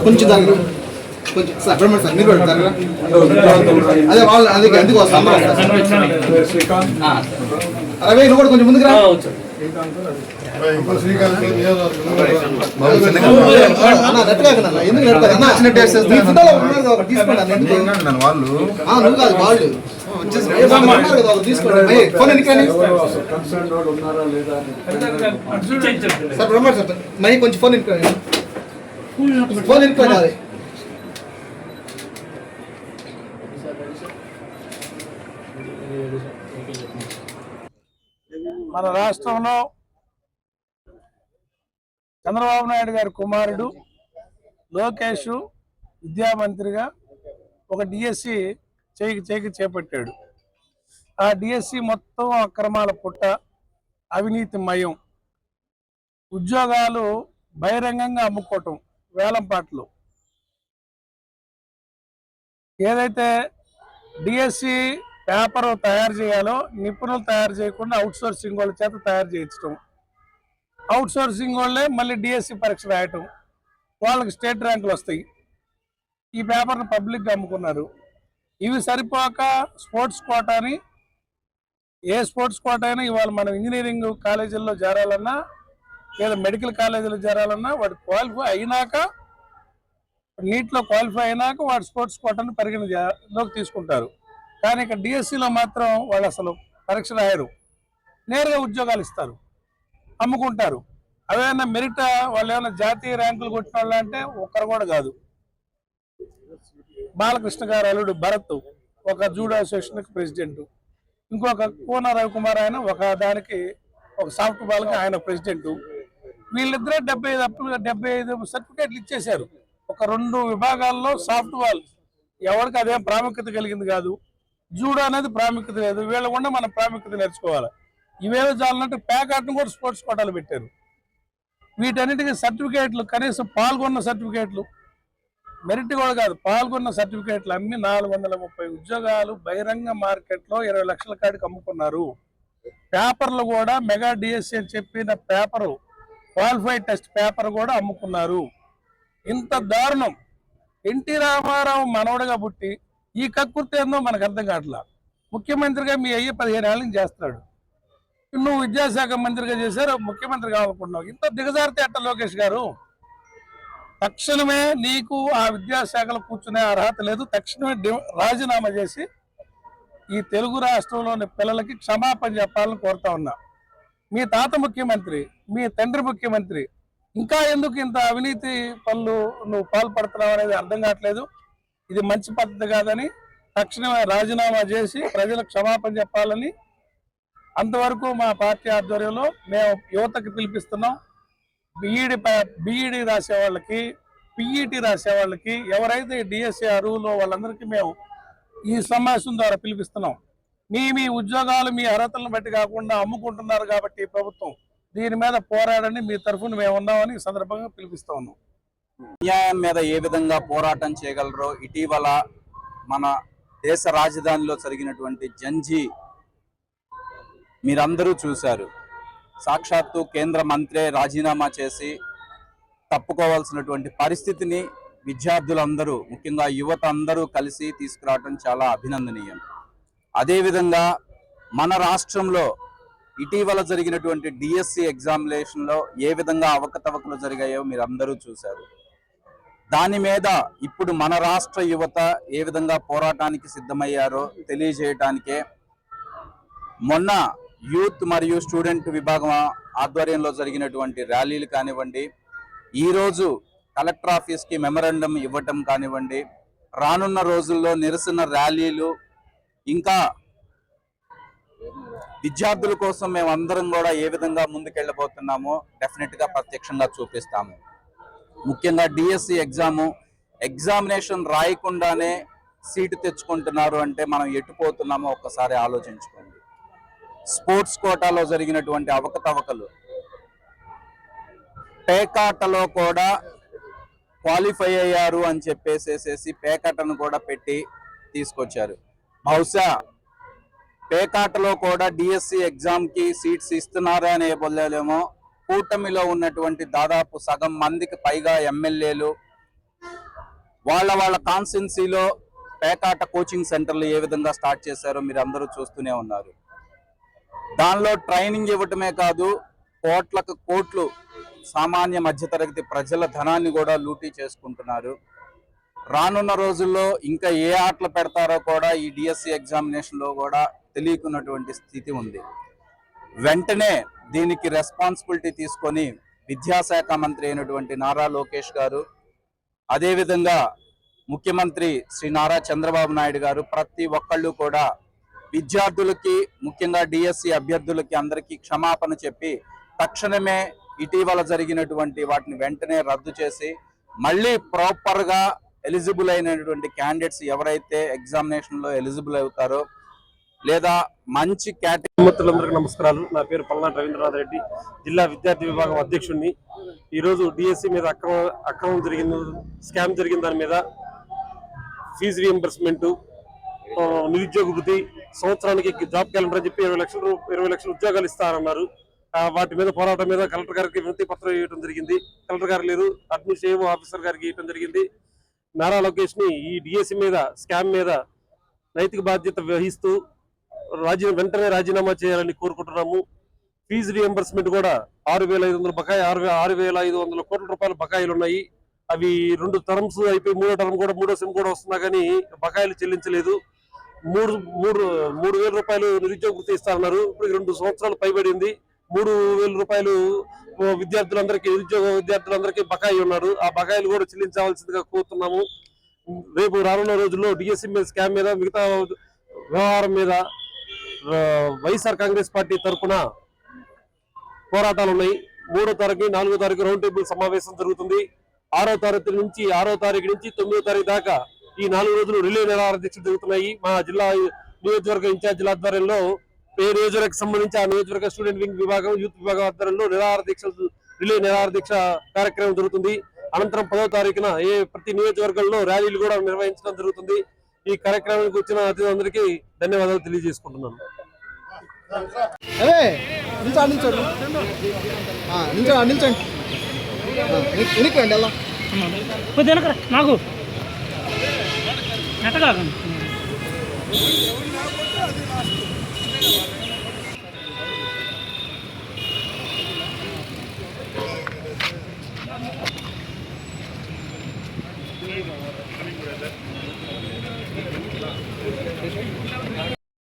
కొంచెం దాని కొంచెం సార్ సార్ మీరు పెడతారా అదే వాళ్ళు అందుకే ఎందుకు వస్తాం రవి నువ్వు కూడా కొంచెం ముందుకు రా వాళ్ళు తీసుకోండి సార్ బ్రహ్మ సార్ మై కొంచెం ఫోన్ ఎన్నుకోవాలి మన రాష్ట్రంలో చంద్రబాబు నాయుడు గారి కుమారుడు లోకేష్ విద్యామంత్రిగా ఒక డిఎస్సి చేపట్టాడు. ఆ డిఎస్సి మొత్తం అక్రమాల పుట్ట, అవినీతిమయం, ఉద్యోగాలు బహిరంగంగా అమ్ముకోవటం, వేలంపాట్లు. ఏదైతే డిఎస్సి పేపర్ తయారు చేయాలో నిపుణులు తయారు చేయకుండా అవుట్ సోర్సింగ్ వాళ్ళ చేత తయారు చేయించడం, అవుట్ సోర్సింగ్ వాళ్ళే మళ్ళీ డిఎస్సి పరీక్ష రాయటం, వాళ్ళకి స్టేట్ ర్యాంకులు వస్తాయి. ఈ పేపర్ను పబ్లిక్గా అమ్ముకున్నారు. ఇవి సరిపోక స్పోర్ట్స్ కోటాని, ఏ స్పోర్ట్స్ కోట అయినా ఇవాళ మనం ఇంజనీరింగ్ కాలేజీల్లో చేరాలన్నా లేదా మెడికల్ కాలేజీలో చేరాలన్నా వాడు క్వాలిఫై అయినాక, నీట్లో క్వాలిఫై అయినాక వాడు స్పోర్ట్స్ కోటాను పరిగణలోకి తీసుకుంటారు. కానీ ఇక్కడ డిఎస్సిలో మాత్రం వాళ్ళు అసలు పరీక్ష రాయరు, నేరుగా ఉద్యోగాలు ఇస్తారు, అమ్ముకుంటారు. అవేమన్నా మెరిట్ వాళ్ళు ఏమైనా జాతీయ ర్యాంకులు కొట్టిన వాళ్ళు అంటే ఒక్కరు కూడా కాదు. బాలకృష్ణ గారు అల్లుడు భరత్ ఒక జూడో అసోసియేషన్కి ప్రెసిడెంట్, ఇంకొక కోన రవికుమార్ ఆయన ఒక దానికి ఒక సాఫ్ట్ బాల్కి ఆయన ప్రెసిడెంట్. వీళ్ళిద్దరే 75 సర్టిఫికేట్లు ఇచ్చేశారు. ఒక 2 విభాగాల్లో సాఫ్ట్ బాల్ ఎవరికి అదేం ప్రాముఖ్యత కలిగింది కాదు, జూడో అనేది ప్రాముఖ్యత లేదు. వీళ్ళ కూడా మనం ప్రాముఖ్యత నేర్చుకోవాలి. ఇవేదో చాలన్నట్టు ప్యాకాట్ను కూడా స్పోర్ట్స్ కోటాలు పెట్టారు. వీటన్నిటికీ సర్టిఫికేట్లు, కనీసం పాల్గొన్న సర్టిఫికేట్లు, మెరిట్ కూడా కాదు, పాల్గొన్న సర్టిఫికేట్లు అమ్మి 430 ఉద్యోగాలు బహిరంగ మార్కెట్లో 20 లక్షల కాడికి అమ్ముకున్నారు. పేపర్లు కూడా మెగా డిఎస్సి అని చెప్పిన పేపరు, క్వాలిఫైడ్ టెస్ట్ పేపర్ కూడా అమ్ముకున్నారు. ఇంత దారుణం. ఎన్టీ రామారావు మనవడుగా పుట్టి ఈ కక్కుర్తి ఏందో మనకు అర్థం కావట్లా. ముఖ్యమంత్రిగా మీ అయ్యే 15 ఏళ్ళ నుంచి చేస్తున్నాడు. నువ్వు విద్యాశాఖ మంత్రిగా చేశారు, ముఖ్యమంత్రి కావాలనుకుంటున్నావు. ఇంత దిగజారితే ఎట్ట లోకేష్ గారు? తక్షణమే నీకు ఆ విద్యాశాఖలో కూర్చునే అర్హత లేదు. తక్షణమే రాజీనామా చేసి ఈ తెలుగు రాష్ట్రంలోని పిల్లలకి క్షమాపణ చెప్పాలని కోరుతా ఉన్నా. మీ తాత ముఖ్యమంత్రి, మీ తండ్రి ముఖ్యమంత్రి, ఇంకా ఎందుకు ఇంత అవినీతి పనులు నువ్వు పాల్పడుతున్నావు అనేది అర్థం కావట్లేదు. ఇది మంచి పద్ధతి కాదని తక్షణమే రాజీనామా చేసి ప్రజలకు క్షమాపణ చెప్పాలని అంతవరకు మా పార్టీ ఆధ్వర్యంలో మేము యువతకి పిలిపిస్తున్నాం. బీఈడి రాసే వాళ్ళకి, పిఈటి రాసే వాళ్ళకి, ఎవరైతే డిఎస్సి అరువులో వాళ్ళందరికీ మేము ఈ సమావేశం ద్వారా పిలిపిస్తున్నాం. మీ ఉద్యోగాలు మీ అర్హతలను బట్టి కాకుండా అమ్ముకుంటున్నారు కాబట్టి ప్రభుత్వం దీని మీద పోరాడని మీ తరఫున మేము ఉన్నామని ఈ సందర్భంగా పిలిపిస్తా ఉన్నాం. న్యాయం మీద ఏ విధంగా పోరాటం చేయగలరో ఇటీవల మన దేశ రాజధానిలో జరిగినటువంటి జంజీ మీరందరూ చూశారు. సాక్షాత్తు కేంద్ర మంత్రే రాజీనామా చేసి తప్పుకోవాల్సినటువంటి పరిస్థితిని విద్యార్థులందరూ, ముఖ్యంగా యువత అందరూ కలిసి తీసుకురావడం చాలా అభినందనీయం. అదేవిధంగా మన రాష్ట్రంలో ఇటీవల జరిగినటువంటి డిఎస్సి ఎగ్జామినేషన్లో ఏ విధంగా అవకతవకలు జరిగాయో మీరు అందరూ చూశారు. దాని మీద ఇప్పుడు మన రాష్ట్ర యువత ఏ విధంగా పోరాటానికి సిద్ధమయ్యారో తెలియజేయడానికే మొన్న యూత్ మరియు స్టూడెంట్ విభాగం ఆధ్వర్యంలో జరిగినటువంటి ర్యాలీలు కానివ్వండి, ఈరోజు కలెక్టర్ ఆఫీస్కి మెమరాండం ఇవ్వటం కానివ్వండి, రానున్న రోజుల్లో నిరసన ర్యాలీలు, ఇంకా విద్యార్థుల కోసం మేమందరం కూడా ఏ విధంగా ముందుకెళ్ళబోతున్నామో డెఫినెట్గా ప్రత్యక్షంగా చూపిస్తాము. ముఖ్యంగా డిఎస్సి ఎగ్జామినేషన్ రాయకుండానే సీటు తెచ్చుకుంటున్నారు అంటే మనం ఎటుపోతున్నామో ఒక్కసారి ఆలోచించుకోండి. స్పోర్ట్స్ కోటాలో జరిగినటువంటి అవకతవకలు, పేకాటలో కూడా క్వాలిఫై అయ్యారు అని చెప్పేసేసి పేకాటను కూడా పెట్టి తీసుకొచ్చారు. బహుశా పేకాటలో కూడా డిఎస్సి ఎగ్జామ్కి సీట్స్ ఇస్తున్నారా అనే బొల్లేమో కూటమిలో ఉన్నటువంటి దాదాపు సగం మందికి పైగా ఎమ్మెల్యేలు వాళ్ళ కాన్స్టిట్యున్సీలో పేకాట కోచింగ్ సెంటర్లు ఏ విధంగా స్టార్ట్ చేశారో మీరు అందరూ చూస్తూనే ఉన్నారు. దానిలో ట్రైనింగ్ ఇవ్వటమే కాదు, కోట్లకు కోట్లు సామాన్య మధ్యతరగతి ప్రజల ధనాన్ని కూడా లూటీ చేసుకుంటున్నారు. రానున్న రోజుల్లో ఇంకా ఏ ఆటలు పెడతారో కూడా ఈ డిఎస్సి ఎగ్జామినేషన్లో కూడా తెలియకున్నటువంటి స్థితి ఉంది. వెంటనే దీనికి రెస్పాన్సిబిలిటీ తీసుకొని విద్యాశాఖ మంత్రి అయినటువంటి నారా లోకేష్ గారు, అదేవిధంగా ముఖ్యమంత్రి శ్రీ నారా చంద్రబాబు నాయుడు గారు ప్రతి ఒక్కళ్ళు కూడా విద్యార్థులకి, ముఖ్యంగా డిఎస్సి అభ్యర్థులకి అందరికీ క్షమాపణ చెప్పి తక్షణమే ఇటీవల జరిగినటువంటి వాటిని వెంటనే రద్దు చేసి మళ్ళీ ప్రాపర్గా ఎలిజిబుల్ అయినటువంటి క్యాండిడేట్స్ ఎవరైతే ఎగ్జామినేషన్లో ఎలిజిబుల్ అవుతారో లేదా మంచి మిత్రులందరికీ నమస్కారాలు. నా పేరు పల్నాటి రవీంద్రనాథ్ రెడ్డి, జిల్లా విద్యార్థి విభాగం అధ్యక్షుడిని. ఈరోజు డిఎస్సి మీద అక్రమం జరిగింది, స్కామ్ జరిగిన దాని మీద ఫీజు రీఎంబర్స్మెంట్, నిరుద్యోగ వృద్ధి, సంవత్సరానికి జాబ్ క్యాలెండర్ అని చెప్పి 20 లక్షల ఉద్యోగాలు ఇస్తారన్నారు. వాటి మీద పోరాటం మీద కలెక్టర్ గారికి వినతి పత్రం ఇవ్వడం జరిగింది. కలెక్టర్ గారు లేరు, అడ్మినిస్ట్రేటివ్ ఆఫీసర్ గారికి ఇవ్వడం జరిగింది. నారా లోకేష్ ని ఈ డిఎస్సి మీద స్కామ్ మీద నైతిక బాధ్యత వహిస్తూ వెంటనే రాజీనామా చేయాలని కోరుకుంటున్నాము. ఫీజు రీఎంబర్స్మెంట్ కూడా 6,500 బకాయి 6,500 కోట్ల రూపాయల బకాయిలు ఉన్నాయి. అవి 2 టర్మ్స్ అయిపోయి 3వ టర్మ్ కూడా 3వ సెమ్ కూడా వస్తున్నా కానీ బకాయిలు చెల్లించలేదు. 3,000 రూపాయలు నిరుద్యోగ వృత్తి ఇస్తారన్నారు. ఇప్పుడు 2 సంవత్సరాలు పైబడింది. 3,000 రూపాయలు నిరుద్యోగ విద్యార్థులందరికీ బకాయి ఉన్నారు. ఆ బకాయిలు కూడా చెల్లించవలసిందిగా కోరుతున్నాము. రేపు రానున్న రోజుల్లో డిఎస్సి మీద స్కామ్ మీద మిగతా వ్యవహారం మీద వైఎస్ఆర్ కాంగ్రెస్ పార్టీ తరఫున పోరాటాలు ఉన్నాయి. 3వ తారీఖు 4వ తారీఖు రౌండ్ టేబుల్ సమావేశం జరుగుతుంది. 6వ తారీఖు నుంచి 9వ తారీఖు దాకా ఈ 4 రోజులు రిలే నిరాహార దీక్షలు జరుగుతున్నాయి. మా జిల్లా నియోజకవర్గ ఇన్ఛార్జీల ఆధ్వర్యంలో ఏ నియోజకవర్గం సంబంధించి ఆ నియోజకవర్గ స్టూడెంట్ వింగ్ విభాగం, యూత్ విభాగం ఆధ్వర్యంలో రిలే నిరాహార దీక్ష కార్యక్రమం జరుగుతుంది. అనంతరం 10వ తారీఖున ప్రతి నియోజకవర్గంలో ర్యాలీలు కూడా నిర్వహించడం జరుగుతుంది. ఈ కార్యక్రమానికి వచ్చిన అతిథులందరికీ ధన్యవాదాలు తెలియజేసుకుంటున్నాను. నిల్చోండి అలా నాకు